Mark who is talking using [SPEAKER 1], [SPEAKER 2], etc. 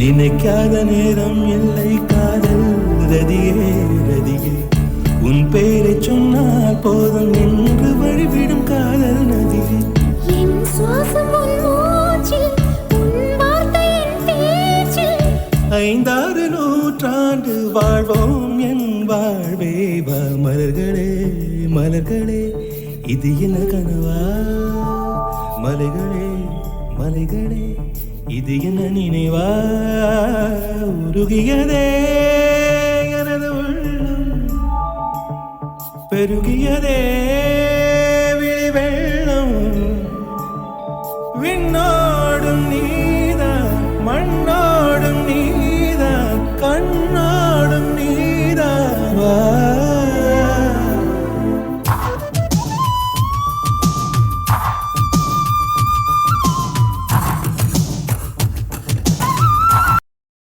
[SPEAKER 1] நினைக்காத நேரம் இல்லை காதல் ரதியே ரதியே உன் பேரை சொன்னால் போதும் என்று வழிவிடும் காதல் நதியே
[SPEAKER 2] என் சுவாசம் உன் மூச்சில் உன் வார்த்தை என் பேச்சில்
[SPEAKER 1] 5-6 நூற்றாண்டு வாழ்வோம் என் வாழ்வே வா மலர்களே மலர்களே இது என்ன கனவா மலைகளே மலைகளே இது என்ன நினைவா உருகியதே எனது உள்ளம் பெருகியதே விழி வெள்ளம் விண்ணோடும் நீதான் மண்ணோடும் நீ